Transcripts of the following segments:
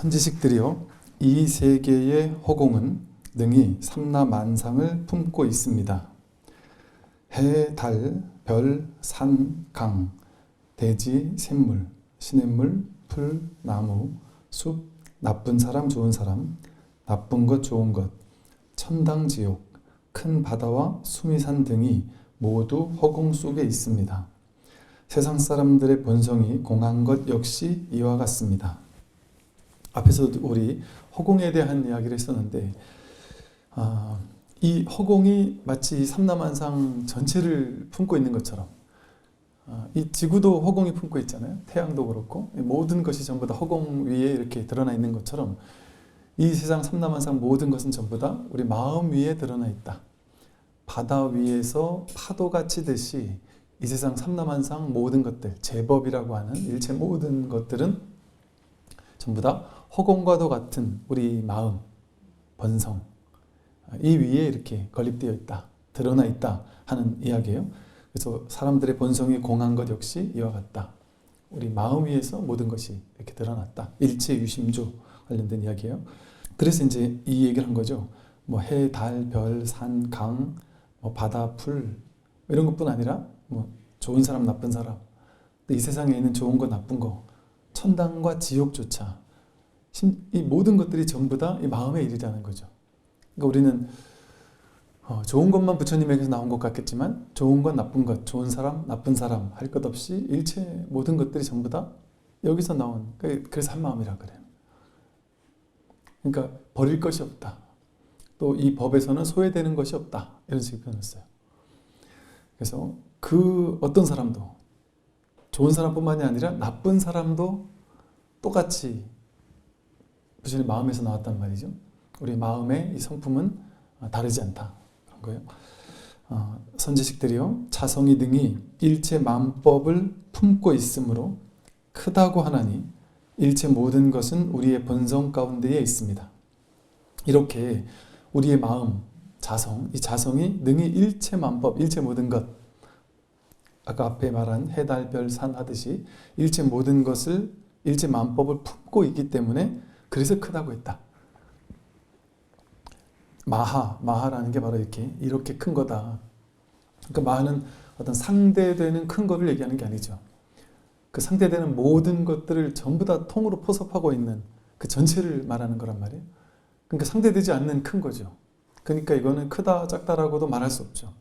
선지식들이여, 이 세계의 허공은 능히 삼라만상을 품고 있습니다. 해, 달, 별, 산, 강, 대지, 샘물, 시냇물, 풀, 나무, 숲, 나쁜 사람, 좋은 사람, 나쁜 것, 좋은 것, 천당, 지옥, 큰 바다와 수미산 등이 모두 허공 속에 있습니다. 세상 사람들의 본성이 공한 것 역시 이와 같습니다. 앞에서 우리 허공에 대한 이야기를 했었는데, 이 허공이 마치 삼라만상 전체를 품고 있는 것처럼, 이 지구도 허공이 품고 있잖아요. 태양도 그렇고 모든 것이 전부 다 허공 위에 이렇게 드러나 있는 것처럼 이 세상 삼라만상 모든 것은 전부 다 우리 마음 위에 드러나 있다. 바다 위에서 파도가 치듯이 이 세상 삼라만상 모든 것들, 제법이라고 하는 일체 모든 것들은 전부 다 허공과도 같은 우리 마음, 본성, 이 위에 이렇게 건립되어 있다, 드러나 있다 하는 이야기예요. 그래서 사람들의 본성이 공한 것 역시 이와 같다. 우리 마음 위에서 모든 것이 이렇게 드러났다. 일체 유심조 관련된 이야기예요. 그래서 이제 이 얘기를 한 거죠. 뭐 해, 달, 별, 산, 강, 뭐 바다, 풀 이런 것뿐 아니라 뭐 좋은 사람, 나쁜 사람, 이 세상에 있는 좋은 거, 나쁜 거, 천당과 지옥조차 이 모든 것들이 전부 다 이 마음의 일이라는 거죠. 그러니까 우리는 좋은 것만 부처님에게서 나온 것 같겠지만 좋은 것, 나쁜 것, 좋은 사람, 나쁜 사람 할 것 없이 일체 모든 것들이 전부 다 여기서 나온, 그래서 한 마음이라 그래요. 그러니까 버릴 것이 없다. 또 이 법에서는 소외되는 것이 없다. 이런 식으로 표현했어요. 그래서 그 어떤 사람도, 좋은 사람뿐만이 아니라 나쁜 사람도 똑같이 부처님 마음에서 나왔단 말이죠. 우리 마음의 이 성품은 다르지 않다. 그런 거예요. 선지식들이요, 자성이 등이 일체 만법을 품고 있으므로 크다고 하나니 일체 모든 것은 우리의 본성 가운데에 있습니다. 이렇게 우리의 마음, 자성, 이 자성이 능히 일체 만법, 일체 모든 것, 아까 앞에 말한 해, 달, 별, 산 하듯이 일체 모든 것을, 일체 만법을 품고 있기 때문에 그래서 크다고 했다. 마하라는 게 바로 이렇게 큰 거다. 그러니까 마하는 어떤 상대되는 큰 거를 얘기하는 게 아니죠. 그 상대되는 모든 것들을 전부 다 통으로 포섭하고 있는 그 전체를 말하는 거란 말이에요. 그러니까 상대되지 않는 큰 거죠. 그러니까 이거는 크다, 작다라고도 말할 수 없죠.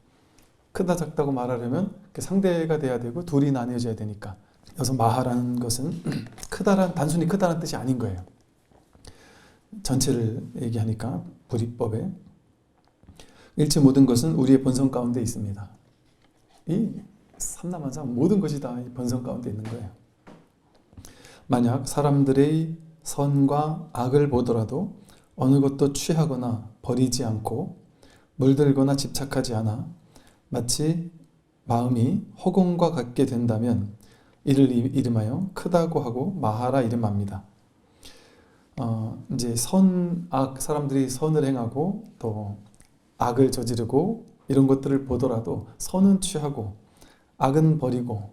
크다, 작다고 말하려면 상대가 돼야 되고 둘이 나뉘어져야 되니까. 그래서 마하라는 것은 단순히 크다는 뜻이 아닌 거예요. 전체를 얘기하니까 불이법에 일체 모든 것은 우리의 본성 가운데 있습니다. 이 삼라만상 모든 것이 다 이 본성 가운데 있는 거예요. 만약 사람들의 선과 악을 보더라도 어느 것도 취하거나 버리지 않고 물들거나 집착하지 않아 마치 마음이 허공과 같게 된다면 이를 이름하여 크다고 하고 마하라 이름합니다. 이제 악, 사람들이 선을 행하고 또 악을 저지르고 이런 것들을 보더라도 선은 취하고 악은 버리고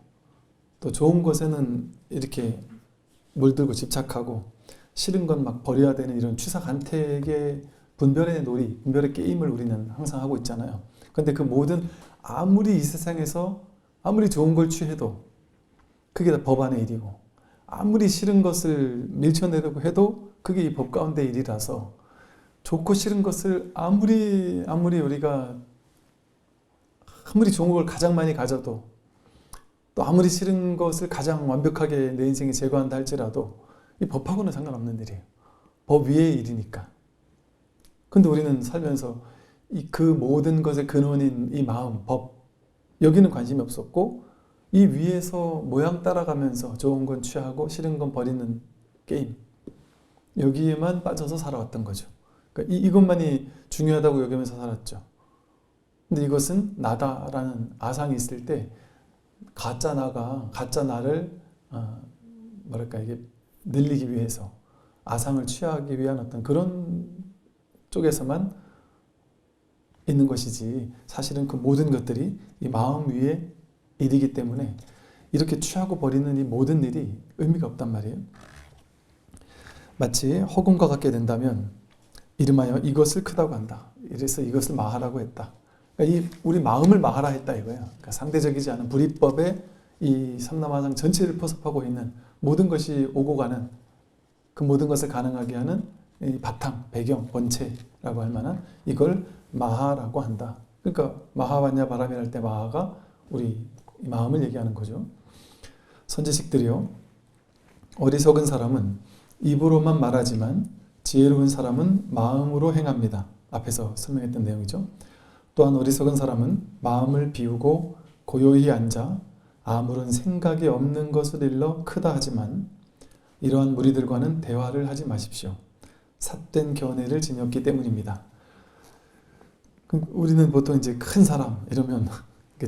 또 좋은 것에는 이렇게 물들고 집착하고 싫은 건 막 버려야 되는 이런 취사간택의 분별의 놀이, 분별의 게임을 우리는 항상 하고 있잖아요. 그런데 그 모든, 아무리 이 세상에서 아무리 좋은 걸 취해도 그게 다 법 안의 일이고, 아무리 싫은 것을 밀쳐내려고 해도 그게 이 법 가운데 일이라서, 좋고 싫은 것을 아무리 우리가 아무리 좋은 걸 가장 많이 가져도, 또 아무리 싫은 것을 가장 완벽하게 내 인생에 제거한다 할지라도 이 법하고는 상관없는 일이에요. 법 위의 일이니까. 근데 우리는 살면서 그 모든 것의 근원인 이 마음, 법, 여기는 관심이 없었고 이 위에서 모양 따라가면서 좋은 건 취하고 싫은 건 버리는 게임, 여기에만 빠져서 살아왔던 거죠. 그러니까 이것만이 중요하다고 여기면서 살았죠. 근데 이것은 나다라는 아상이 있을 때 가짜 나를 이게 늘리기 위해서 아상을 취하기 위한 어떤 그런 쪽에서만 있는 것이지, 사실은 그 모든 것들이 이 마음 위에 일이기 때문에 이렇게 취하고 버리는 이 모든 일이 의미가 없단 말이에요. 마치 허공과 같게 된다면 이름하여 이것을 크다고 한다. 이래서 이것을 마하라고 했다. 그러니까 이 우리 마음을 마하라 했다 이거예요. 그러니까 상대적이지 않은 불이법에 이 삼라마상 전체를 포섭하고 있는 모든 것이 오고 가는 그 모든 것을 가능하게 하는 이 바탕, 배경, 본체라고 할 만한 이걸 마하라고 한다. 그러니까 마하반야 바람이랄 때 마하가 우리 마음을 얘기하는 거죠. 선지식들이요, 어리석은 사람은 입으로만 말하지만 지혜로운 사람은 마음으로 행합니다. 앞에서 설명했던 내용이죠. 또한 어리석은 사람은 마음을 비우고 고요히 앉아 아무런 생각이 없는 것을 일러 크다 하지만 이러한 무리들과는 대화를 하지 마십시오. 삿된 견해를 지녔기 때문입니다. 우리는 보통 이제 큰 사람 이러면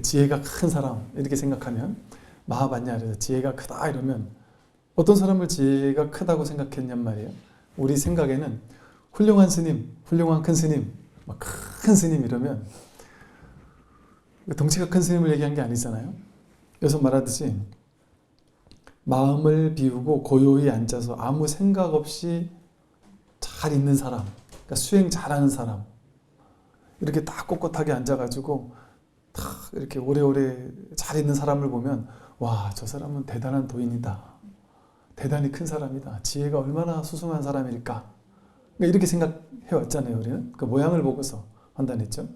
지혜가 큰 사람 이렇게 생각하면 마하반야 그래서 지혜가 크다 이러면 어떤 사람을 지혜가 크다고 생각했냔 말이에요. 우리 생각에는 훌륭한 스님, 훌륭한 큰 스님, 큰 스님 이러면 덩치가 큰 스님을 얘기한 게 아니잖아요. 여기서 말하듯이 마음을 비우고 고요히 앉아서 아무 생각 없이 잘 있는 사람, 그러니까 수행 잘하는 사람, 이렇게 딱 꼿꼿하게 앉아가지고 딱 이렇게 오래오래 잘 있는 사람을 보면 와, 저 사람은 대단한 도인이다. 대단히 큰 사람이다. 지혜가 얼마나 수승한 사람일까. 그러니까 이렇게 생각해 왔잖아요. 우리는 그 모양을 보고서 판단했죠.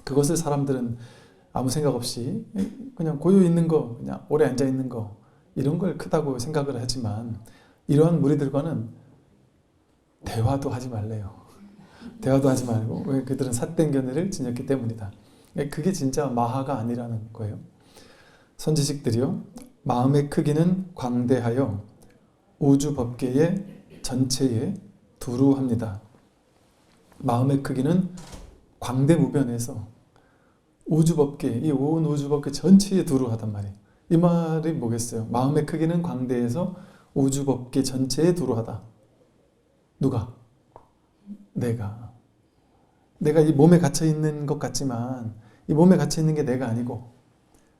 그것을 사람들은 아무 생각 없이 그냥 고요 있는 거, 그냥 오래 앉아 있는 거 이런 걸 크다고 생각을 하지만 이러한 무리들과는 대화도 하지 말래요. 대화도 하지 말고 왜 그들은 삿된 견해를 지녔기 때문이다. 그게 진짜 마하가 아니라는 거예요. 선지식들이요, 마음의 크기는 광대하여 우주 법계의 전체에 두루합니다. 마음의 크기는 광대무변해서 우주 법계, 이 온 우주 법계 전체에 두루하단 말이에요. 이 말이 뭐겠어요? 마음의 크기는 광대해서 우주 법계 전체에 두루하다. 누가? 내가 이 몸에 갇혀 있는 것 같지만 이 몸에 갇혀 있는 게 내가 아니고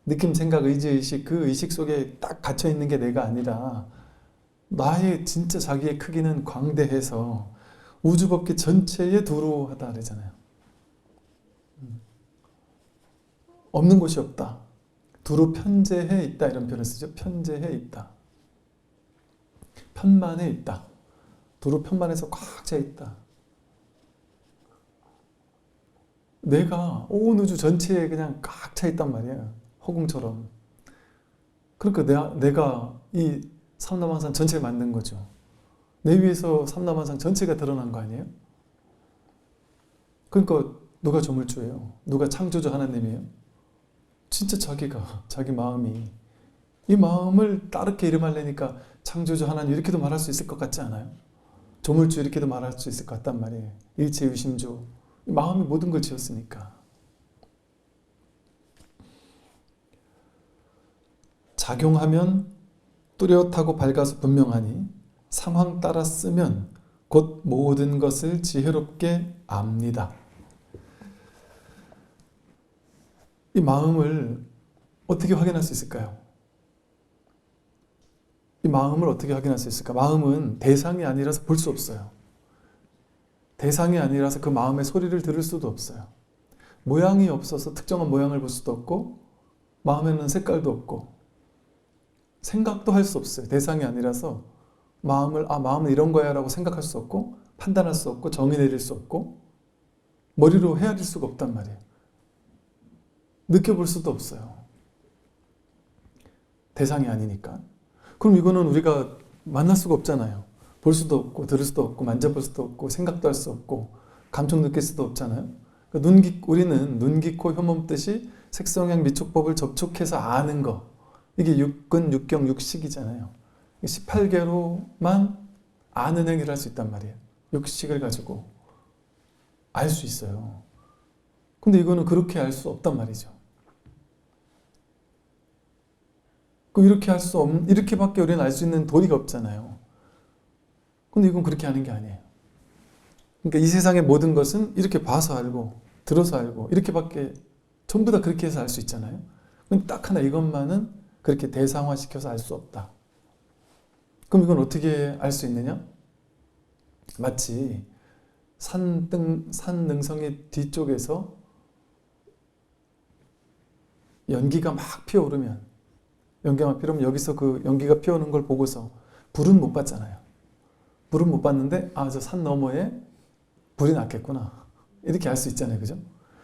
느낌, 생각, 의지, 의식, 그 의식 속에 딱 갇혀 있는 게 내가 아니라 나의 진짜 자기의 크기는 광대해서 우주법계 전체에 두루하다 그러잖아요. 없는 곳이 없다. 두루 편재해 있다 이런 표현을 쓰죠. 편재해 있다. 편만해 있다. 두루 편만해서 꽉 차 있다. 내가 온 우주 전체에 그냥 꽉 차 있단 말이야. 허공처럼. 그러니까 내가 이 삼라만상 전체를 만든 거죠. 내 위에서 삼라만상 전체가 드러난 거 아니에요? 그러니까 누가 조물주예요? 누가 창조주 하나님이에요? 진짜 자기가, 자기 마음이. 이 마음을 따르게 이름하려니까 창조주 하나님 이렇게도 말할 수 있을 것 같지 않아요? 조물주 이렇게도 말할 수 있을 것 같단 말이에요. 일체유심조. 마음이 모든 걸 지었으니까. 작용하면 뚜렷하고 밝아서 분명하니 상황 따라 쓰면 곧 모든 것을 지혜롭게 압니다. 이 마음을 어떻게 확인할 수 있을까요? 이 마음을 어떻게 확인할 수 있을까? 마음은 대상이 아니라서 볼 수 없어요. 대상이 아니라서 그 마음의 소리를 들을 수도 없어요. 모양이 없어서 특정한 모양을 볼 수도 없고 마음에는 색깔도 없고 생각도 할 수 없어요. 대상이 아니라서 마음은 이런 거야 라고 생각할 수 없고 판단할 수 없고 정의 내릴 수 없고 머리로 헤아릴 수가 없단 말이에요. 느껴볼 수도 없어요. 대상이 아니니까. 그럼 이거는 우리가 만날 수가 없잖아요. 볼 수도 없고 들을 수도 없고 만져볼 수도 없고 생각도 할 수 없고 감촉 느낄 수도 없잖아요. 그러니까 우리는 눈기코 혐오뜻이 색성향 미촉법을 접촉해서 아는 거, 이게 육근, 육경, 육식이잖아요. 18개로만 아는 행위를 할 수 있단 말이에요. 육식을 가지고 알 수 있어요. 근데 이거는 그렇게 알 수 없단 말이죠. 이렇게밖에 우리는 알 수 있는 도리가 없잖아요. 근데 이건 그렇게 하는 게 아니에요. 그러니까 이 세상의 모든 것은 이렇게 봐서 알고 들어서 알고 이렇게밖에 전부 다 그렇게 해서 알 수 있잖아요. 근데 딱 하나 이것만은 그렇게 대상화시켜서 알 수 없다. 그럼 이건 어떻게 알 수 있느냐? 마치 산 능성의 뒤쪽에서 연기가 막 피어오르면 여기서 그 연기가 피어오는 걸 보고서 불은 못 봤잖아요. 불은 못 봤는데 저 산 너머에 불이 났겠구나 이렇게 알 수 있잖아요. 그죠?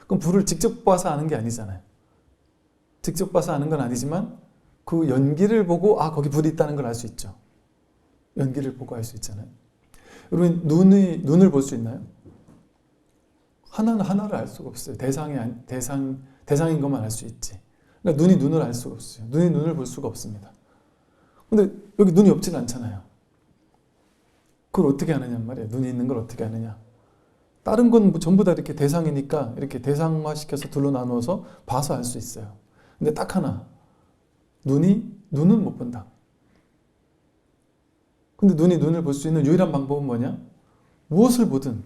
그럼 불을 직접 봐서 아는 게 아니잖아요. 직접 봐서 아는 건 아니지만 그 연기를 보고 거기 불이 있다는 걸 알 수 있죠. 연기를 보고 알 수 있잖아요. 여러분 눈을 볼 수 있나요? 하나를 알 수가 없어요. 대상인 것만 알 수 있지. 그러니까 눈이 눈을 알 수가 없어요. 눈이 눈을 볼 수가 없습니다. 근데 여기 눈이 없진 않잖아요. 그걸 어떻게 아느냐 말이에요. 눈이 있는 걸 어떻게 아느냐. 다른 건 전부 다 이렇게 대상이니까 이렇게 대상화시켜서 둘로 나누어서 봐서 알 수 있어요. 근데 딱 하나. 눈은 못 본다. 근데 눈이 눈을 볼 수 있는 유일한 방법은 뭐냐? 무엇을 보든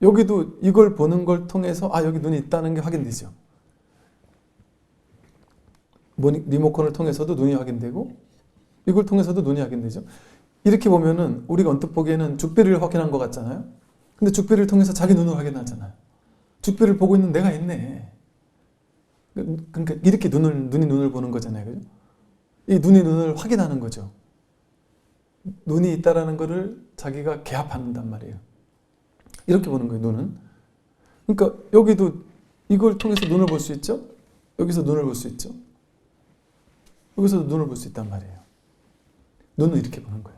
여기도 이걸 보는 걸 통해서 여기 눈이 있다는 게 확인되죠. 리모컨을 통해서도 눈이 확인되고 이걸 통해서도 눈이 확인되죠. 이렇게 보면은 우리가 언뜻 보기에는 죽비를 확인한 것 같잖아요. 근데 죽비를 통해서 자기 눈을 확인하잖아요. 죽비를 보고 있는 내가 있네. 그러니까 이렇게 눈이 눈을 보는 거잖아요. 그죠? 이 눈이 눈을 확인하는 거죠. 눈이 있다라는 거를 자기가 개합한단 말이에요. 이렇게 보는 거예요, 눈은. 그러니까 여기도 이걸 통해서 눈을 볼 수 있죠? 여기서 눈을 볼 수 있죠? 여기서도 눈을 볼 수 있단 말이에요. 눈은 이렇게 보는 거예요.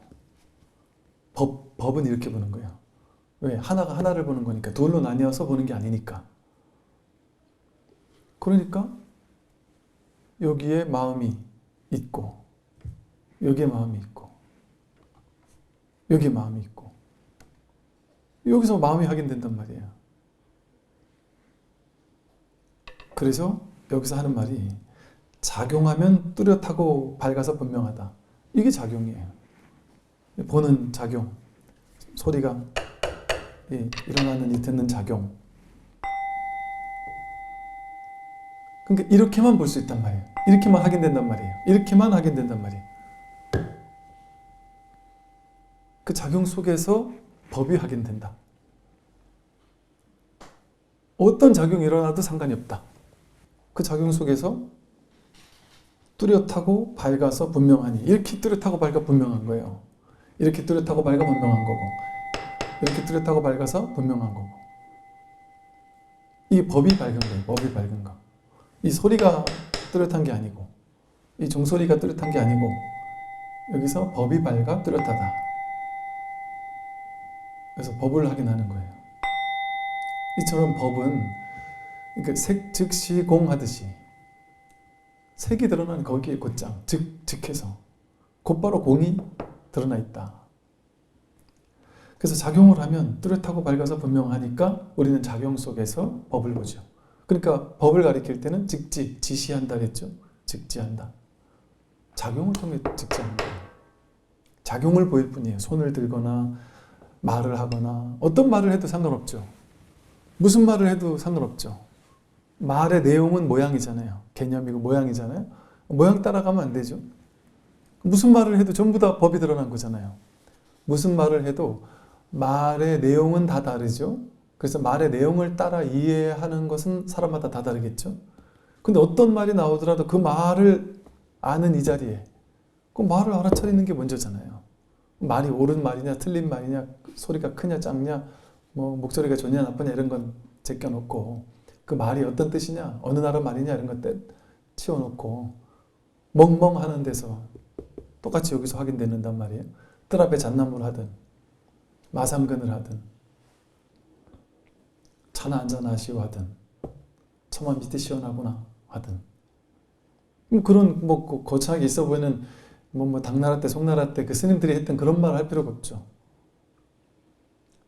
법은 이렇게 보는 거예요. 왜? 하나가 하나를 보는 거니까. 둘로 나뉘어서 보는 게 아니니까. 그러니까 여기에 마음이 있고 여기에 마음이 있고 여기에 마음이 있고 여기서 마음이 확인된단 말이에요. 그래서 여기서 하는 말이 작용하면 뚜렷하고 밝아서 분명하다. 이게 작용이에요. 보는 작용, 소리가 일어나는 이 듣는 작용. 그러니까 이렇게만 볼 수 있단 말이에요. 이렇게만 확인된단 말이에요. 이렇게만 확인된단 말이에요. 그 작용 속에서 법이 확인된다. 어떤 작용이 일어나도 상관이 없다. 그 작용 속에서 뚜렷하고 밝아서 분명하니. 이렇게 뚜렷하고 밝아 분명한 거예요. 이렇게 뚜렷하고 밝아 분명한 거고 이렇게 뚜렷하고 밝아서 분명한 거고. 이 법이 밝은 거예요. 법이 밝은 거. 이 소리가 뚜렷한 게 아니고 이 종소리가 뚜렷한 게 아니고 여기서 법이 밝아 뚜렷하다. 그래서 법을 확인하는 거예요. 이처럼 법은 그러니까 색 즉시 공 하듯이 색이 드러난 거기에 곧장 즉해서 곧바로 공이 드러나 있다. 그래서 작용을 하면 뚜렷하고 밝아서 분명하니까 우리는 작용 속에서 법을 보죠. 그러니까 법을 가리킬 때는 지시한다 그랬죠. 즉지한다. 작용을 통해 즉지하는 거예요. 작용을 보일 뿐이에요. 손을 들거나 말을 하거나 어떤 말을 해도 상관없죠. 무슨 말을 해도 상관없죠. 말의 내용은 모양이잖아요. 개념이고 모양이잖아요. 모양 따라가면 안 되죠. 무슨 말을 해도 전부 다 법이 드러난 거잖아요. 무슨 말을 해도 말의 내용은 다 다르죠. 그래서 말의 내용을 따라 이해하는 것은 사람마다 다 다르겠죠. 근데 어떤 말이 나오더라도 그 말을 아는 이 자리에 그 말을 알아차리는 게 먼저잖아요. 말이 옳은 말이냐 틀린 말이냐 소리가 크냐 작냐 목소리가 좋냐 나쁘냐 이런 건 제껴놓고 그 말이 어떤 뜻이냐 어느 나라 말이냐 이런 것 치워놓고 멍멍하는 데서 똑같이 여기서 확인된단 말이에요. 뜰 앞에 잣나무를 하든 마삼근을 하든 차나 한잔 하시오 하든 처마 밑에 시원하구나 하든 그런 거창하게 있어 보이는 당나라 때 송나라 때 그 스님들이 했던 그런 말을 할 필요가 없죠.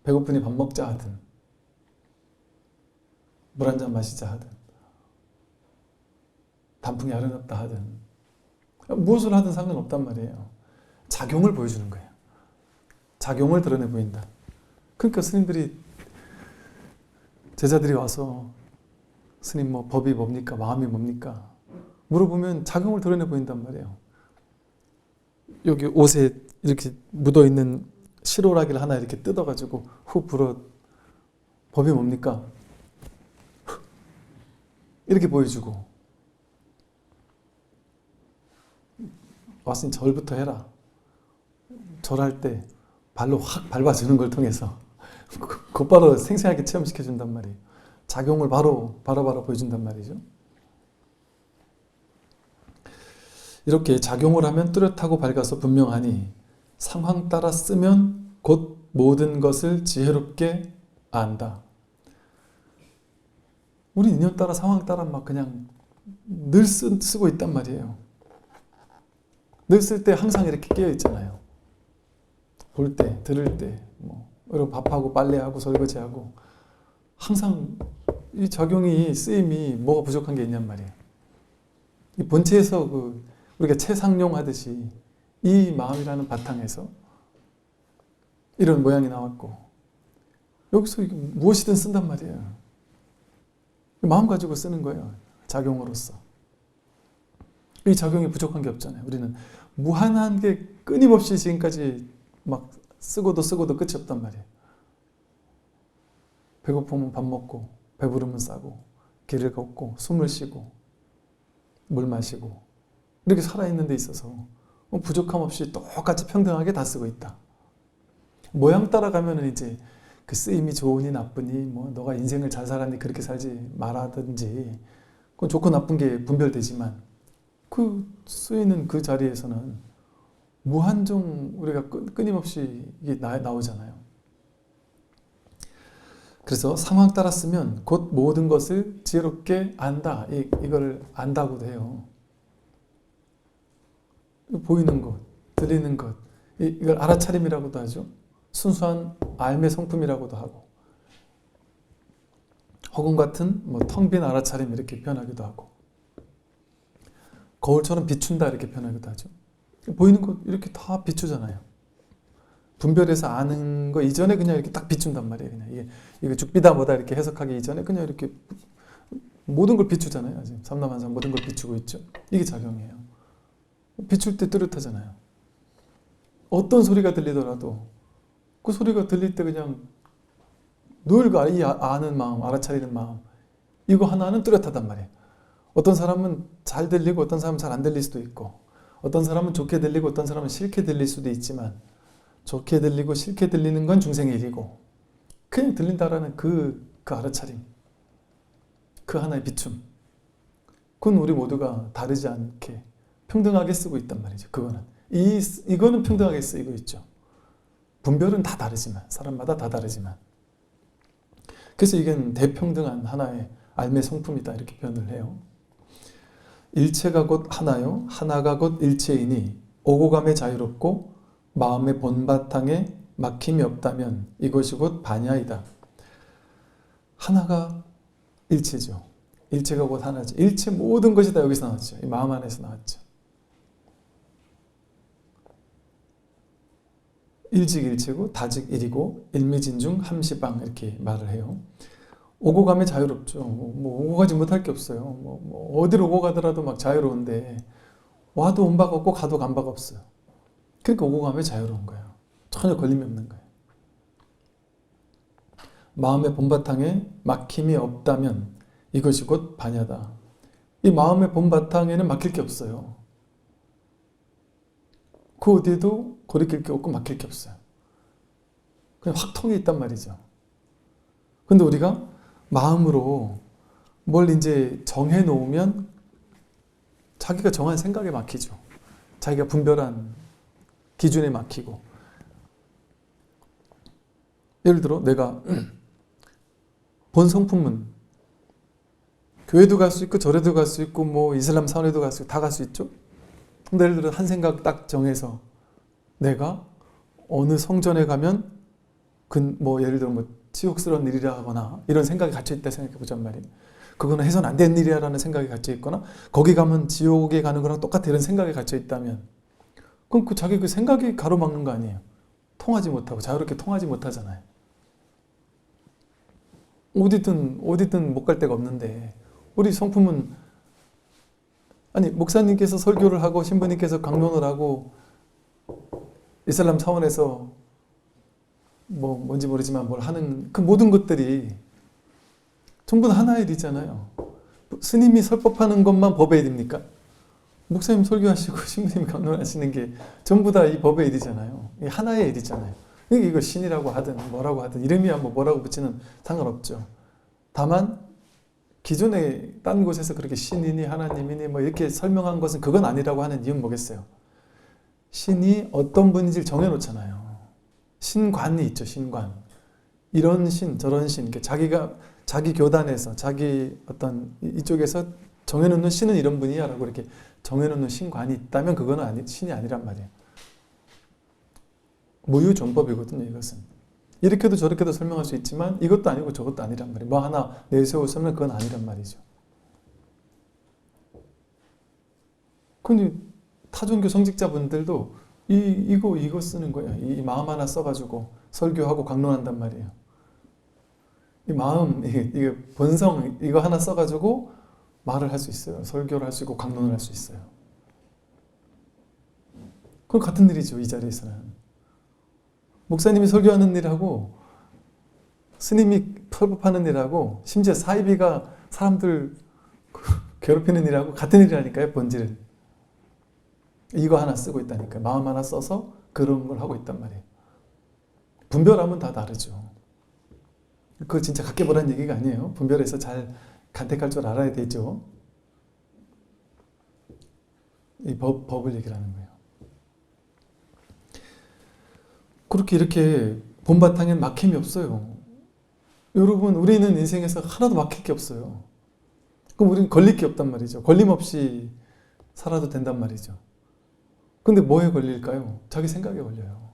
배고프니 밥 먹자 하든 물 한잔 마시자 하든 단풍이 아름답다 하든 무엇을 하든 상관없단 말이에요. 작용을 보여주는 거예요. 작용을 드러내 보인다. 그러니까 스님들이 제자들이 와서 스님 법이 뭡니까? 마음이 뭡니까? 물어보면 작용을 드러내 보인단 말이에요. 여기 옷에 이렇게 묻어있는 실오라기를 하나 이렇게 뜯어가지고 훅 불어. 법이 뭡니까? 이렇게 보여주고 왔으니 절부터 해라. 절할 때 발로 확 밟아주는 걸 통해서 곧바로 생생하게 체험시켜준단 말이에요. 작용을 바로 보여준단 말이죠. 이렇게 작용을 하면 뚜렷하고 밝아서 분명하니 상황 따라 쓰면 곧 모든 것을 지혜롭게 안다. 우리 인연 따라 상황 따라 막 그냥 늘 쓰고 있단 말이에요. 늘 쓸 때 항상 이렇게 깨어 있잖아요. 볼 때, 들을 때, 그리고 밥하고 빨래하고 설거지하고 항상 이 작용이 쓰임이 뭐가 부족한 게 있냔 말이에요. 이 본체에서 우리가 채상용 하듯이 이 마음이라는 바탕에서 이런 모양이 나왔고 여기서 무엇이든 쓴단 말이에요. 마음 가지고 쓰는 거예요. 작용으로서. 이 작용이 부족한 게 없잖아요. 우리는 무한한 게 끊임없이 지금까지 막 쓰고도 끝이 없단 말이에요. 배고프면 밥 먹고 배부르면 싸고 길을 걷고 숨을 쉬고 물 마시고 이렇게 살아있는 데 있어서 부족함 없이 똑같이 평등하게 다 쓰고 있다. 모양 따라가면은 이제 그 쓰임이 좋으니 나쁘니 너가 인생을 잘 살았니 그렇게 살지 말하든지 그건 좋고 나쁜 게 분별되지만 그 쓰이는 그 자리에서는 무한정 우리가 끊임없이 이게 나오잖아요. 그래서 상황 따라 쓰면 곧 모든 것을 지혜롭게 안다. 이걸 안다고도 해요. 보이는 것, 들리는 것, 이걸 알아차림이라고도 하죠. 순수한 알매 성품이라고도 하고 허공 같은 텅 빈 알아차림 이렇게 표현하기도 하고 거울처럼 비춘다 이렇게 표현하기도 하죠. 보이는 것 이렇게 다 비추잖아요. 분별해서 아는 거 이전에 그냥 이렇게 딱 비춘단 말이에요. 그냥 이게 죽비다 뭐다 이렇게 해석하기 이전에 그냥 이렇게 모든 걸 비추잖아요. 지금 삼라만상 모든 걸 비추고 있죠. 이게 작용이에요. 비출 때 뚜렷하잖아요. 어떤 소리가 들리더라도 그 소리가 들릴 때 그냥 늘 아는 마음, 알아차리는 마음 이거 하나는 뚜렷하단 말이에요. 어떤 사람은 잘 들리고 어떤 사람은 잘 안 들릴 수도 있고 어떤 사람은 좋게 들리고 어떤 사람은 싫게 들릴 수도 있지만 좋게 들리고 싫게 들리는 건 중생의 일이고 그냥 들린다라는 그 알아차림 그 하나의 비춤 그건 우리 모두가 다르지 않게 평등하게 쓰고 있단 말이죠. 그거는 이거는 평등하게 쓰이고 있죠. 분별은 다 다르지만 사람마다 다 다르지만 그래서 이건 대평등한 하나의 알매 성품이다 이렇게 표현을 해요. 일체가 곧 하나요 하나가 곧 일체이니 오고감에 자유롭고 마음의 본바탕에 막힘이 없다면 이것이 곧 반야이다. 하나가 일체죠. 일체가 곧 하나죠. 일체 모든 것이 다 여기서 나왔죠. 이 마음 안에서 나왔죠. 일직일체고 다직일이고 일미진중 함시방 이렇게 말을 해요. 오고 가면 자유롭죠. 오고 가지 못할 게 없어요. 어디로 오고 가더라도 막 자유로운데 와도 온 바가 없고 가도 간 바가 없어요. 그러니까 오고 가면 자유로운 거예요. 전혀 걸림이 없는 거예요. 마음의 본바탕에 막힘이 없다면 이것이 곧 반야다. 이 마음의 본바탕에는 막힐 게 없어요. 그 어디에도 고리낄 게 없고 막힐 게 없어요. 그냥 확 통해 있단 말이죠. 근데 우리가 마음으로 뭘 이제 정해 놓으면 자기가 정한 생각에 막히죠. 자기가 분별한 기준에 막히고. 예를 들어 내가 본 성품은 교회도 갈 수 있고 절에도 갈 수 있고 이슬람 사원에도 갈 수 있고 다 갈 수 있죠. 근데 예를 들어 한 생각 딱 정해서 내가 어느 성전에 가면 예를 들어 치욕스러운 일이라 하거나 이런 생각이 갇혀있다 생각해 보잔 말이에요. 그거는 해서는 안 되는 일이라는 생각이 갇혀있거나 거기 가면 지옥에 가는 거랑 똑같아 이런 생각이 갇혀있다면 그럼 자기 그 생각이 가로막는 거 아니에요. 통하지 못하고 자유롭게 통하지 못하잖아요. 어디든 못 갈 데가 없는데 우리 성품은 목사님께서 설교를 하고 신부님께서 강론을 하고 이슬람 차원에서 뭔지 모르지만 뭘 하는 그 모든 것들이 전부 다 하나의 일이잖아요. 스님이 설법하는 것만 법의 일입니까? 목사님 설교하시고 신부님 강론하시는 게 전부 다 이 법의 일이잖아요. 이게 하나의 일이잖아요. 이걸 신이라고 하든 뭐라고 하든 이름이야 뭐라고 붙이는 상관없죠. 다만 기존에 딴 곳에서 그렇게 신이니 하나님이니 뭐 이렇게 설명한 것은 그건 아니라고 하는 이유는 뭐겠어요? 신이 어떤 분인지를 정해놓잖아요. 신관이 있죠. 신관. 이런 신 저런 신 자기가 자기 교단에서 자기 어떤 이쪽에서 정해놓는 신은 이런 분이야 라고 이렇게 정해놓는 신관이 있다면 그거는 신이 아니란 말이에요. 무유존법이거든요. 이것은. 이렇게도 저렇게도 설명할 수 있지만 이것도 아니고 저것도 아니란 말이에요. 뭐 하나 내세우면 그건 아니란 말이죠. 근데 타종교 성직자분들도 이거 쓰는 거예요. 이 마음 하나 써가지고 설교하고 강론한단 말이에요. 이 마음, 이게 본성 이거 하나 써가지고 말을 할 수 있어요. 설교를 할 수 있고 강론을 할 수 있어요. 그건 같은 일이죠. 이 자리에서는. 목사님이 설교하는 일하고 스님이 설법하는 일하고 심지어 사이비가 사람들 괴롭히는 일하고 같은 일이라니까요. 본질은. 이거 하나 쓰고 있다니까요. 마음 하나 써서 그런 걸 하고 있단 말이에요. 분별하면 다 다르죠. 그거 진짜 각계 보라는 얘기가 아니에요. 분별해서 잘 간택할 줄 알아야 되죠. 이 법을 얘기를 하는 거예요. 그렇게 이렇게 본바탕엔 막힘이 없어요. 여러분 우리는 인생에서 하나도 막힐 게 없어요. 그럼 우리는 걸릴 게 없단 말이죠. 걸림없이 살아도 된단 말이죠. 근데 뭐에 걸릴까요? 자기 생각에 걸려요.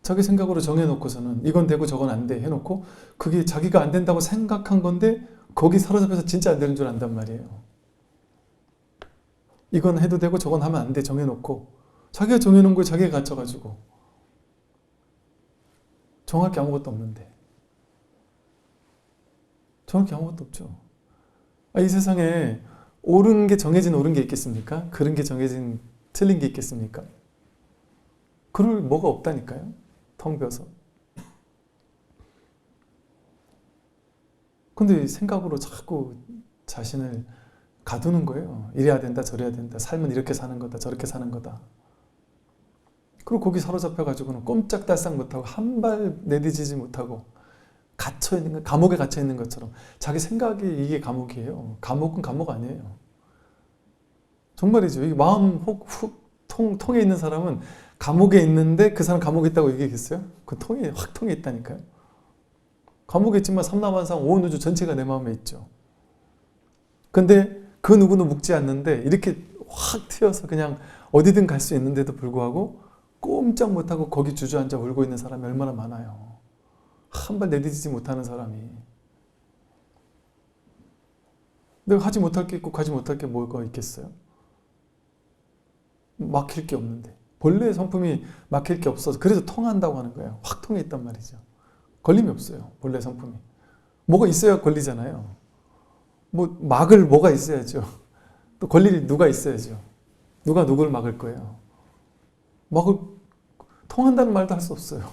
자기 생각으로 정해놓고서는 이건 되고 저건 안 돼 해놓고 그게 자기가 안 된다고 생각한 건데 거기 사로잡혀서 진짜 안 되는 줄 안단 말이에요. 이건 해도 되고 저건 하면 안 돼 정해놓고 자기가 정해놓은 거에 자기가 갇혀가지고 정할 게 아무것도 없는데 정할 게 아무것도 없죠. 이 세상에 옳은 게 정해진 옳은 게 있겠습니까? 그런 게 정해진 틀린 게 있겠습니까? 그럴 뭐가 없다니까요. 텅 비어서. 근데 생각으로 자꾸 자신을 가두는 거예요. 이래야 된다 저래야 된다. 삶은 이렇게 사는 거다 저렇게 사는 거다. 그리고 거기 사로잡혀가지고는 꼼짝달싹 못하고 한 발 내디지지 못하고 갇혀있는, 감옥에 갇혀있는 것처럼 자기 생각이 이게 감옥이에요. 감옥은 감옥 아니에요. 정말이죠. 이게 마음 통에 있는 사람은 감옥에 있는데 그 사람 감옥에 있다고 얘기했어요? 그 통에 확 통에 있다니까요. 감옥에 있지만 삼라만상 온 우주 전체가 내 마음에 있죠. 근데 그 누구는 묵지 않는데 이렇게 확 튀어서 그냥 어디든 갈 수 있는데도 불구하고 꼼짝 못하고 거기 주저앉아 울고 있는 사람이 얼마나 많아요. 한 발 내디디지 못하는 사람이. 내가 하지 못할 게 있고 가지 못할 게 뭐가 있겠어요? 막힐 게 없는데. 본래의 성품이 막힐 게 없어서 그래서 통한다고 하는 거예요. 확 통해 있단 말이죠. 걸림이 없어요. 본래 성품이. 뭐가 있어야 걸리잖아요. 막을 뭐가 있어야죠. 또 걸릴 누가 있어야죠. 누가 누구를 막을 거예요. 통한다는 말도 할 수 없어요.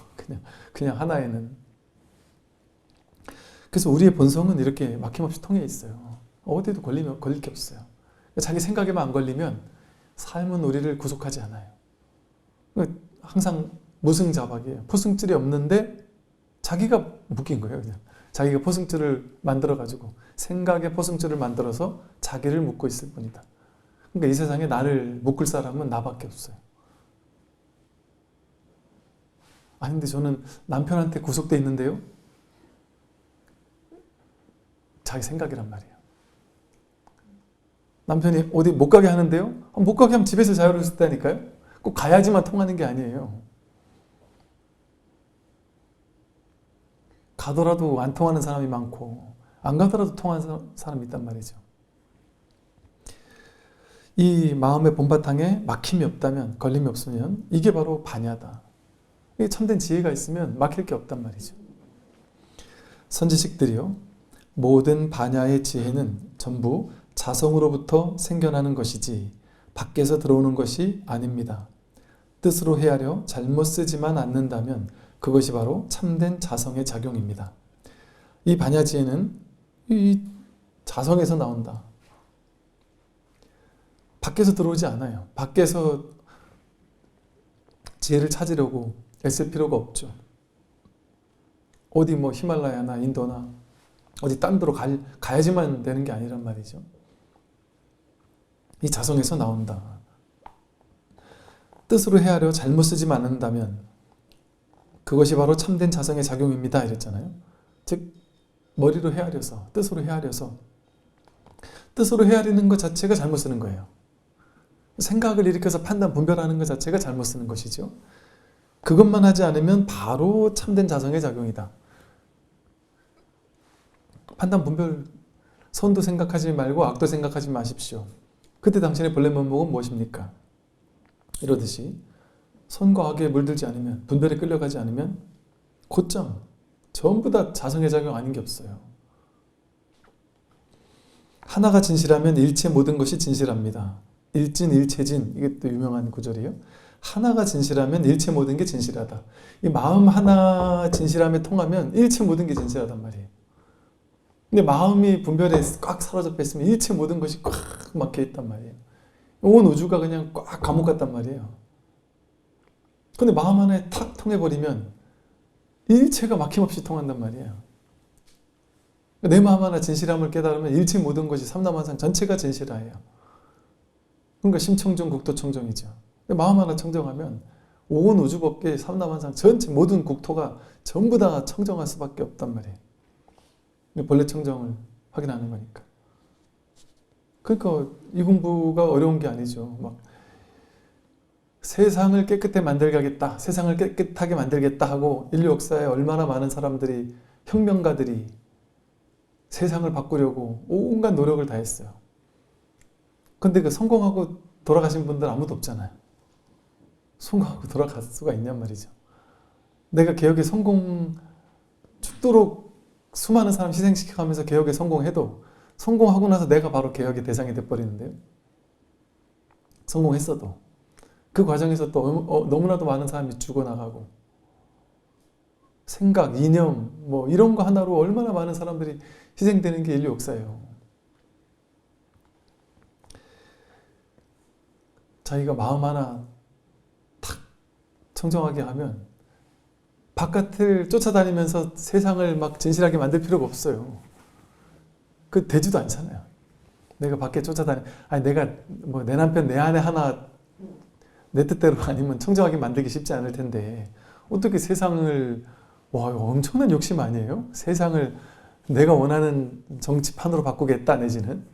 그냥 하나에는. 그래서 우리의 본성은 이렇게 막힘없이 통해 있어요. 어디에도 걸릴 게 없어요. 자기 생각에만 안 걸리면 삶은 우리를 구속하지 않아요. 항상 무승자박이에요. 포승줄이 없는데 자기가 묶인 거예요. 그냥. 자기가 포승줄을 만들어가지고 생각의 포승줄을 만들어서 자기를 묶고 있을 뿐이다. 그러니까 이 세상에 나를 묶을 사람은 나밖에 없어요. 근데 저는 남편한테 구속돼 있는데요. 자기 생각이란 말이에요. 남편이 어디 못 가게 하는데요. 못 가게 하면 집에서 자유로울 수 있다니까요. 꼭 가야지만 통하는 게 아니에요. 가더라도 안 통하는 사람이 많고 안 가더라도 통하는 사람이 있단 말이죠. 이 마음의 본바탕에 막힘이 없다면, 걸림이 없으면 이게 바로 반야다. 이게 참된 지혜가 있으면 막힐 게 없단 말이죠. 선지식들이요, 모든 반야의 지혜는 전부 자성으로부터 생겨나는 것이지 밖에서 들어오는 것이 아닙니다. 뜻으로 헤아려 잘못 쓰지만 않는다면 그것이 바로 참된 자성의 작용입니다. 이 반야지혜는 이 자성에서 나온다. 밖에서 들어오지 않아요. 밖에서 지혜를 찾으려고 애쓸 필요가 없죠. 어디 뭐 히말라야나 인도나 어디 딴 데로 가야지만 되는 게 아니란 말이죠. 이 자성에서 나온다. 뜻으로 헤아려 잘못 쓰지만 않는다면 그것이 바로 참된 자성의 작용입니다. 이랬잖아요. 즉 머리로 헤아려서, 뜻으로 헤아려서, 뜻으로 헤아리는 것 자체가 잘못 쓰는 거예요. 생각을 일으켜서 판단, 분별하는 것 자체가 잘못 쓰는 것이죠. 그것만 하지 않으면 바로 참된 자성의 작용이다. 판단, 분별, 선도 생각하지 말고 악도 생각하지 마십시오. 그때 당신의 본래 면목은 무엇입니까? 이러듯이 선과 악에 물들지 않으면, 분별에 끌려가지 않으면 곧장 전부 다 자성의 작용 아닌 게 없어요. 하나가 진실하면 일체 모든 것이 진실합니다. 일진일체진, 이게 또 유명한 구절이에요. 하나가 진실하면 일체 모든 게 진실하다. 이 마음 하나 진실함에 통하면 일체 모든 게 진실하단 말이에요. 근데 마음이 분별에 꽉 사로잡혀 있으면 일체 모든 것이 꽉 막혀 있단 말이에요. 온 우주가 그냥 꽉 감옥 같단 말이에요. 근데 마음 하나에 탁 통해버리면 일체가 막힘없이 통한단 말이에요. 내 마음 하나 진실함을 깨달으면 일체 모든 것이 삼라만상 전체가 진실하예요. 그러니까 심청정 국토청정이죠. 마음 하나 청정하면 온 우주법계 삼라만상 전체 모든 국토가 전부 다 청정할 수밖에 없단 말이에요. 본래 청정을 확인하는 거니까. 그러니까 이 공부가 어려운 게 아니죠. 막 세상을 깨끗하게 만들겠다, 세상을 깨끗하게 만들겠다 하고 인류 역사에 얼마나 많은 사람들이, 혁명가들이 세상을 바꾸려고 온갖 노력을 다했어요. 근데 그 성공하고 돌아가신 분들 아무도 없잖아요. 성공하고 돌아갈 수가 있냔 말이죠. 내가 개혁에 죽도록 수많은 사람 희생시켜가면서 개혁에 성공해도 성공하고 나서 내가 바로 개혁의 대상이 돼버리는데요. 성공했어도 그 과정에서 또 너무나도 많은 사람이 죽어나가고 생각, 이념 뭐 이런 거 하나로 얼마나 많은 사람들이 희생되는 게 인류 역사예요. 자기가 마음 하나 탁 청정하게 하면 바깥을 쫓아다니면서 세상을 막 진실하게 만들 필요가 없어요. 그 되지도 않잖아요. 내가 밖에 아니 내가 뭐 내 남편 내 아내 하나 내 뜻대로 아니면 청정하게 만들기 쉽지 않을 텐데 어떻게 세상을 와 엄청난 욕심 아니에요? 세상을 내가 원하는 정치판으로 바꾸겠다 내지는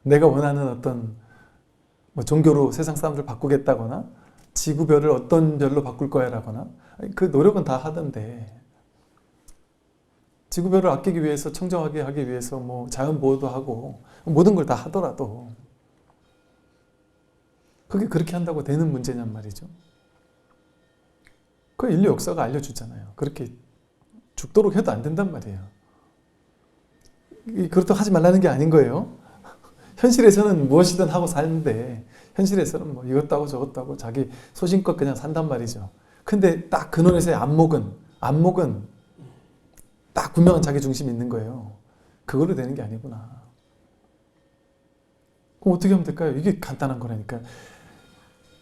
내가 원하는 어떤 뭐 종교로 세상 사람들 바꾸겠다거나 지구별을 어떤 별로 바꿀 거야 라거나 그 노력은 다 하던데 지구별을 아끼기 위해서 청정하게 하기 위해서 뭐 자연 보호도 하고 모든 걸 다 하더라도 그게 그렇게 한다고 되는 문제냔 말이죠. 그 인류 역사가 알려주잖아요. 그렇게 죽도록 해도 안 된단 말이에요. 그렇다고 하지 말라는 게 아닌 거예요. 현실에서는 무엇이든 하고 사는데 현실에서는 뭐 이것도 하고 저것도 하고 자기 소신껏 그냥 산단 말이죠. 근데 딱 근원에서의 안목은 딱 분명한 자기 중심이 있는 거예요. 그걸로 되는 게 아니구나. 그럼 어떻게 하면 될까요? 이게 간단한 거라니까.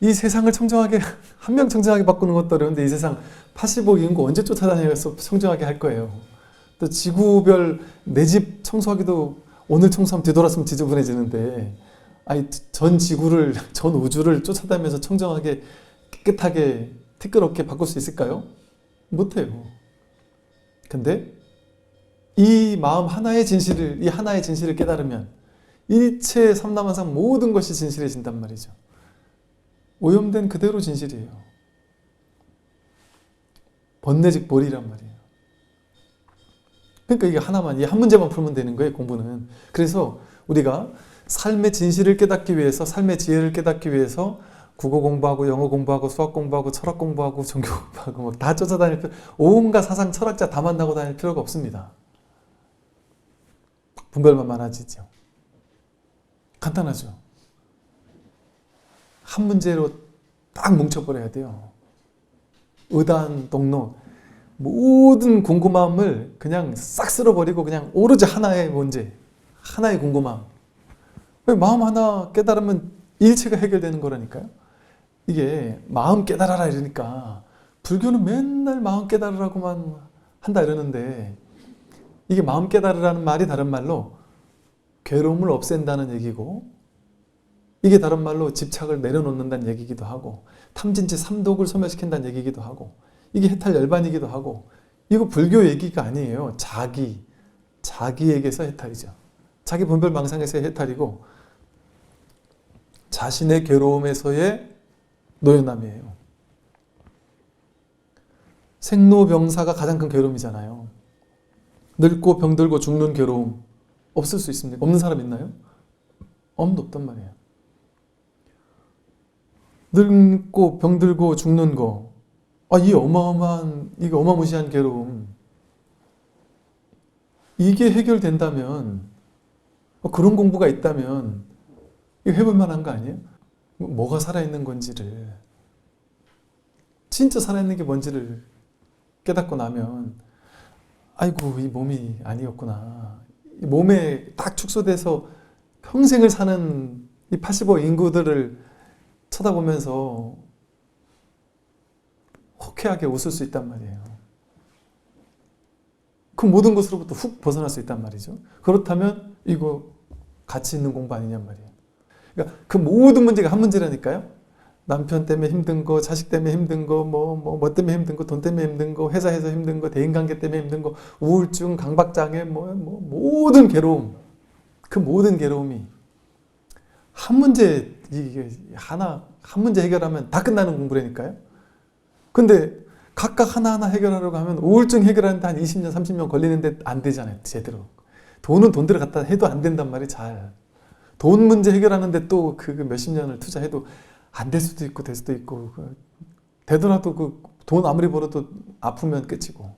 이 세상을 청정하게 한 명 청정하게 바꾸는 것도 어려운데 이 세상 85억 인구 언제 쫓아다녀서 청정하게 할 거예요. 또 지구별 내 집 청소하기도 오늘 청소하면 뒤돌았으면 지저분해지는데 아니 전 지구를 전 우주를 쫓아다니면서 청정하게 깨끗하게 티끌없게 바꿀 수 있을까요? 못해요. 근데 이 마음 하나의 진실을 깨달으면 일체 삼라만상 모든 것이 진실해진단 말이죠. 오염된 그대로 진실이에요. 번뇌즉보리란 말이에요. 그러니까 이게 하나만, 이 한 문제만 풀면 되는 거예요, 공부는. 그래서 우리가 삶의 진실을 깨닫기 위해서, 삶의 지혜를 깨닫기 위해서 국어 공부하고 영어 공부하고 수학 공부하고 철학 공부하고 종교 공부하고 막 다 쫓아다닐 필요, 온갖 사상 철학자 다 만나고 다닐 필요가 없습니다. 분별만 많아지죠. 간단하죠. 한 문제로 딱 뭉쳐버려야 돼요. 의단, 동로 모든 궁금함을 그냥 싹 쓸어버리고 그냥 오로지 하나의 문제, 하나의 궁금함. 마음 하나 깨달으면 일체가 해결되는 거라니까요. 이게 마음 깨달아라 이러니까 불교는 맨날 마음 깨달으라고만 한다 이러는데, 이게 마음 깨달으라는 말이 다른 말로 괴로움을 없앤다는 얘기고, 이게 다른 말로 집착을 내려놓는다는 얘기기도 하고, 탐진치 삼독을 소멸시킨다는 얘기기도 하고, 이게 해탈 열반이기도 하고, 이거 불교 얘기가 아니에요. 자기에게서 해탈이죠. 자기 분별망상에서의 해탈이고, 자신의 괴로움에서의 노연함이에요. 생로병사가 가장 큰 괴로움이잖아요. 늙고 병들고 죽는 괴로움 없을 수 있습니까? 없는 사람 있나요? 아무도 없단 말이에요. 늙고 병들고 죽는 거, 이 이게 어마무시한 괴로움, 이게 해결된다면, 그런 공부가 있다면 이거 해볼 만한 거 아니에요? 뭐가 살아있는 건지를, 진짜 살아있는 게 뭔지를 깨닫고 나면, 아이고 이 몸이 아니었구나. 이 몸에 딱 축소돼서 평생을 사는 이 85 인구들을 쳐다보면서 호쾌하게 웃을 수 있단 말이에요. 그 모든 것으로부터 훅 벗어날 수 있단 말이죠. 그렇다면 이거 가치 있는 공부 아니냔 말이에요. 그러니까 그 모든 문제가 한 문제라니까요. 남편 때문에 힘든 거, 자식 때문에 힘든 거, 뭐 때문에 힘든 거, 돈 때문에 힘든 거, 회사에서 힘든 거, 대인관계 때문에 힘든 거, 우울증, 강박장애, 모든 괴로움, 그 모든 괴로움이 한 문제, 이게 한 문제 해결하면 다 끝나는 공부라니까요. 근데 각각 하나하나 해결하려고 하면 우울증 해결하는데 한 20년, 30년 걸리는데 안 되잖아요, 제대로. 돈은 돈대로 갖다 해도 안 된단 말이에요, 잘. 돈 문제 해결하는데 또 그 몇십 년을 투자해도 안 될 수도 있고 될 수도 있고, 되더라도 그 돈 아무리 벌어도 아프면 끝이고.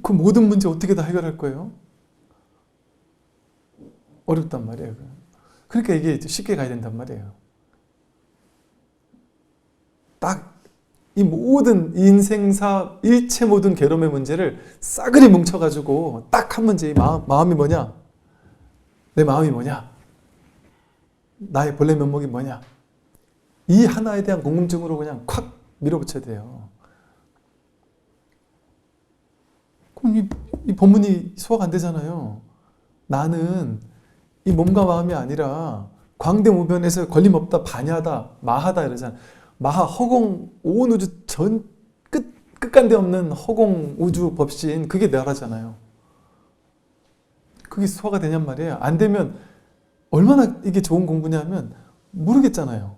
그 모든 문제 어떻게 다 해결할 거예요? 어렵단 말이에요. 그러니까 이게 쉽게 가야 된단 말이에요. 딱 이 모든 인생사 일체 모든 괴로움의 문제를 싸그리 뭉쳐가지고 딱 한 문제, 마음이 뭐냐? 내 마음이 뭐냐? 나의 본래 면목이 뭐냐? 이 하나에 대한 궁금증으로 그냥 콱 밀어붙여야 돼요. 그럼 이 법문이 소화가 안 되잖아요. 나는 이 몸과 마음이 아니라 광대무변에서 걸림없다, 반야다, 마하다 이러잖아요. 마하, 허공, 온 우주 전 끝간데 없는 허공 우주 법신, 그게 나라잖아요. 그게 소화가 되냔 말이에요. 안 되면 얼마나 이게 좋은 공부냐면 모르겠잖아요.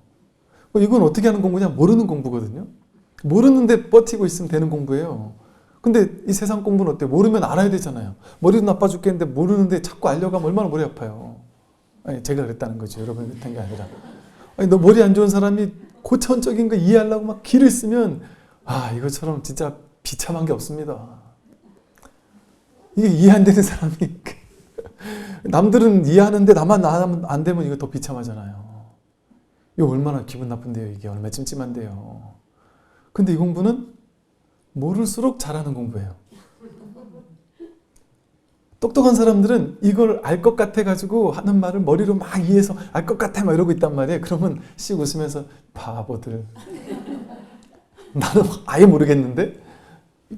이건 어떻게 하는 공부냐? 모르는 공부거든요. 모르는데 버티고 있으면 되는 공부예요. 근데 이 세상 공부는 어때요? 모르면 알아야 되잖아요. 머리도 나빠 죽겠는데 모르는데 자꾸 알려고 하면 얼마나 머리 아파요. 아니, 제가 그랬다는 거죠. 여러분이 그랬던 게 아니라. 아니, 너 머리 안 좋은 사람이 고차원적인 거 이해하려고 막 기를 쓰면, 이것처럼 진짜 비참한 게 없습니다. 이게 이해 안 되는 사람이 남들은 이해하는데 나만 안 되면 이거 더 비참하잖아요. 이거 얼마나 기분 나쁜데요. 이게 얼마나 찜찜한데요. 근데 이 공부는 모를수록 잘하는 공부예요. 똑똑한 사람들은 이걸 알 것 같아가지고 하는 말을 머리로 막 이해해서 알 것 같아 막 이러고 있단 말이에요. 그러면 씩 웃으면서 바보들. 나는 아예 모르겠는데?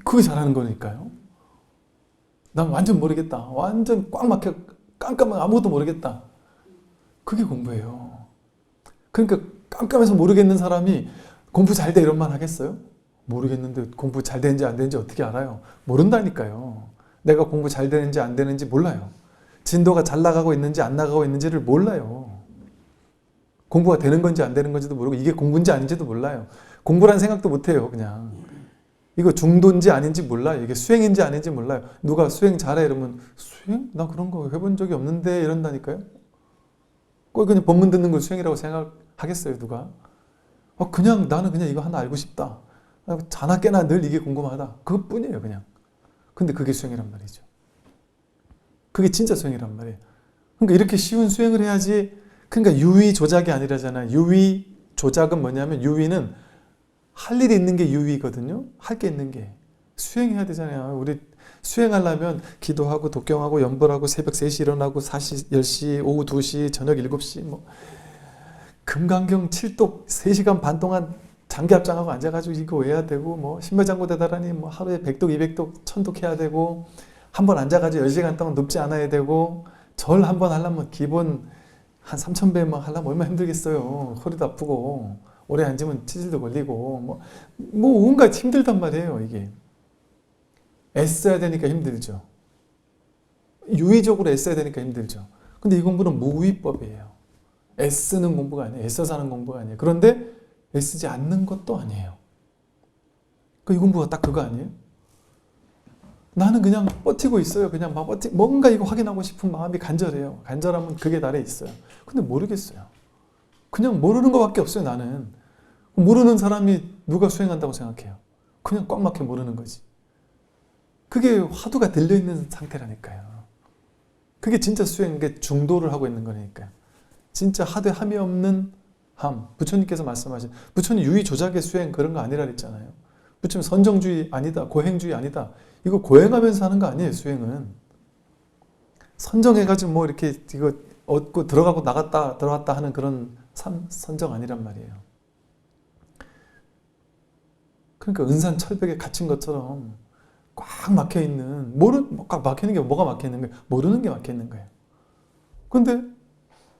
그게 잘하는 거니까요. 난 완전 모르겠다. 완전 꽉 막혀 깜깜하게 아무것도 모르겠다. 그게 공부예요. 그러니까 깜깜해서 모르겠는 사람이 공부 잘 돼 이런 말 하겠어요? 모르겠는데 공부 잘 되는지 안 되는지 어떻게 알아요? 모른다니까요. 내가 공부 잘 되는지 안 되는지 몰라요. 진도가 잘 나가고 있는지 안 나가고 있는지를 몰라요. 공부가 되는 건지 안 되는 건지도 모르고 이게 공부인지 아닌지도 몰라요. 공부란 생각도 못 해요. 그냥 이거 중도인지 아닌지 몰라요. 이게 수행인지 아닌지 몰라요. 누가 수행 잘해 이러면 수행? 나 그런 거 해본 적이 없는데 이런다니까요. 꼭 그냥 법문 듣는 걸 수행이라고 생각하겠어요. 누가? 그냥 나는 그냥 이거 하나 알고 싶다. 자나 깨나 늘 이게 궁금하다. 그것뿐이에요. 그냥. 근데 그게 수행이란 말이죠. 그게 진짜 수행이란 말이에요. 그러니까 이렇게 쉬운 수행을 해야지 그러니까 유의 조작이 아니라잖아요. 유의 조작은 뭐냐면 유의는 할 일이 있는 게 유의거든요. 할 게 있는 게. 수행해야 되잖아요. 우리 수행하려면 기도하고 독경하고 염불하고 새벽 3시 일어나고 4시, 10시, 오후 2시, 저녁 7시 뭐 금강경 7독 3시간 반 동안 장기합장하고 앉아가지고 이거 해야 되고 뭐 신묘장구 대다라니 뭐 하루에 100독, 200독, 1000독 해야 되고 한 번 앉아가지고 10시간 동안 눕지 않아야 되고 절 한 번 하려면 기본 한 3000배만 하려면 얼마나 힘들겠어요. 허리도 아프고 오래 앉으면 치질도 걸리고 뭐 온갖 힘들단 말이에요. 이게 애써야 되니까 힘들죠. 유의적으로 애써야 되니까 힘들죠. 근데 이 공부는 무위법이에요. 애쓰는 공부가 아니에요. 애써서 하는 공부가 아니에요. 그런데 애쓰지 않는 것도 아니에요. 이 공부가 딱 그거 아니에요? 나는 그냥 버티고 있어요. 그냥 막 뭔가 이거 확인하고 싶은 마음이 간절해요. 간절하면 그게 나에 있어요. 근데 모르겠어요. 그냥 모르는 것밖에 없어요. 나는. 모르는 사람이 누가 수행한다고 생각해요. 그냥 꽉 막혀 모르는 거지. 그게 화두가 들려있는 상태라니까요. 그게 진짜 수행, 게 중도를 하고 있는 거니까요. 진짜 하되 함이 없는 함. 부처님께서 말씀하신, 부처님 유의 조작의 수행 그런 거 아니라 그랬잖아요. 부처님 선정주의 아니다, 고행주의 아니다. 이거 고행하면서 하는 거 아니에요, 수행은. 선정해가지고 뭐 이렇게 이거 얻고 들어가고 나갔다 들어갔다 하는 그런 선정 아니란 말이에요. 그러니까 은산 철벽에 갇힌 것처럼 꽉 막혀있는, 꽉 막혀있는 게 뭐가 막혀있는 거예요? 모르는 게 막혀있는 거예요. 근데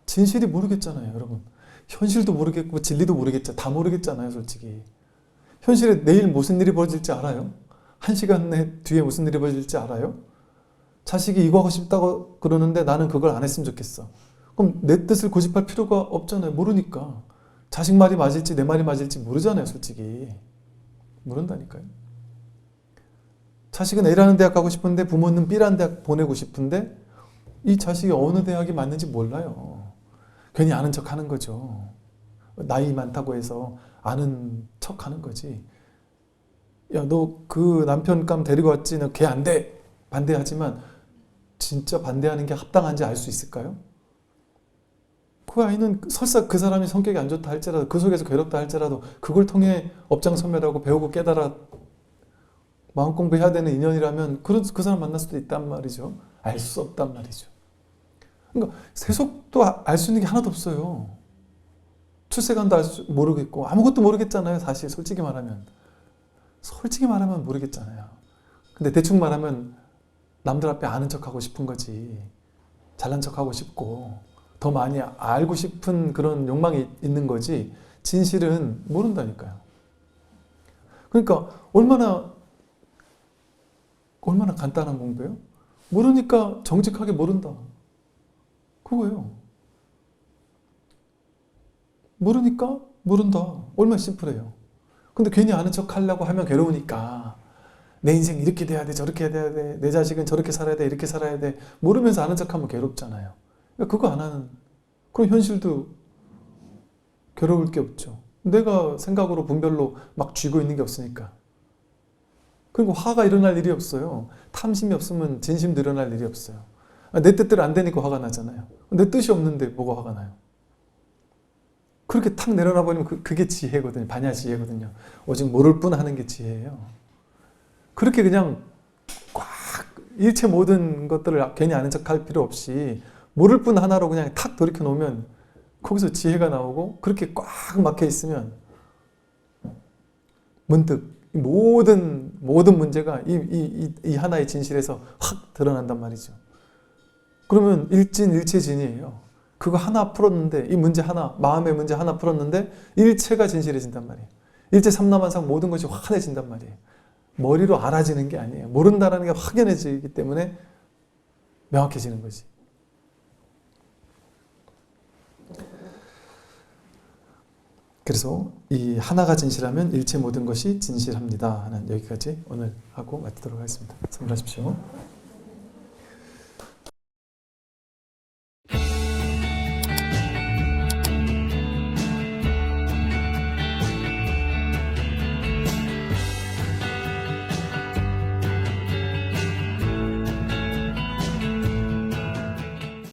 진실이 모르겠잖아요, 여러분. 현실도 모르겠고 진리도 모르겠죠. 다 모르겠잖아요, 솔직히. 현실에 내일 무슨 일이 벌어질지 알아요? 1시간 뒤에 무슨 일이 벌어질지 알아요? 자식이 이거 하고 싶다고 그러는데 나는 그걸 안 했으면 좋겠어. 그럼 내 뜻을 고집할 필요가 없잖아요. 모르니까. 자식 말이 맞을지 내 말이 맞을지 모르잖아요, 솔직히. 모른다니까요. 자식은 A라는 대학 가고 싶은데 부모는 B라는 대학 보내고 싶은데 이 자식이 어느 대학이 맞는지 몰라요. 괜히 아는 척 하는 거죠. 나이 많다고 해서 아는 척 하는 거지. 야, 너 그 남편감 데리고 왔지? 너 걔 안 돼! 반대하지만 진짜 반대하는 게 합당한지 알 수 있을까요? 그 아이는 설사 그 사람이 성격이 안 좋다 할지라도 그 속에서 괴롭다 할지라도 그걸 통해 업장선멸하고 배우고 깨달아 마음 공부해야 되는 인연이라면 그 사람 만날 수도 있단 말이죠. 알 수 없단 말이죠. 그러니까 세속도 알 수 있는 게 하나도 없어요. 출세관도 모르겠고 아무것도 모르겠잖아요. 사실 솔직히 말하면. 솔직히 말하면 모르겠잖아요. 근데 대충 말하면 남들 앞에 아는 척하고 싶은 거지. 잘난 척하고 싶고 더 많이 알고 싶은 그런 욕망이 있는 거지 진실은 모른다니까요. 그러니까 얼마나 간단한 공부예요? 모르니까 정직하게 모른다. 그거예요. 모르니까 모른다. 얼마나 심플해요. 근데 괜히 아는 척 하려고 하면 괴로우니까 내 인생 이렇게 돼야 돼, 저렇게 돼야 돼, 내 자식은 저렇게 살아야 돼, 이렇게 살아야 돼. 모르면서 아는 척하면 괴롭잖아요. 그러니까 그거 안 하는, 그럼 현실도 괴로울 게 없죠. 내가 생각으로 분별로 막 쥐고 있는 게 없으니까. 그리고 화가 일어날 일이 없어요. 탐심이 없으면 진심도 일어날 일이 없어요. 내 뜻대로 안 되니까 화가 나잖아요. 내 뜻이 없는데 뭐가 화가 나요? 그렇게 탁 내려놔 버리면 그게 지혜거든요. 반야 지혜거든요. 오직 모를 뿐 하는 게 지혜예요. 그렇게 그냥 꽉 일체 모든 것들을 괜히 아는 척할 필요 없이 모를 뿐 하나로 그냥 탁 돌이켜 놓으면 거기서 지혜가 나오고 그렇게 꽉 막혀 있으면 문득 모든 문제가 이 하나의 진실에서 확 드러난단 말이죠. 그러면 일진일체진이에요. 그거 하나 풀었는데 이 문제 하나, 마음의 문제 하나 풀었는데 일체가 진실해진단 말이에요. 일체 삼라만상 모든 것이 환해진단 말이에요. 머리로 알아지는 게 아니에요. 모른다라는 게 확연해지기 때문에 명확해지는 거지. 그래서 이 하나가 진실하면 일체 모든 것이 진실합니다 하는 여기까지 오늘 하고 마치도록 하겠습니다. 선물하십시오.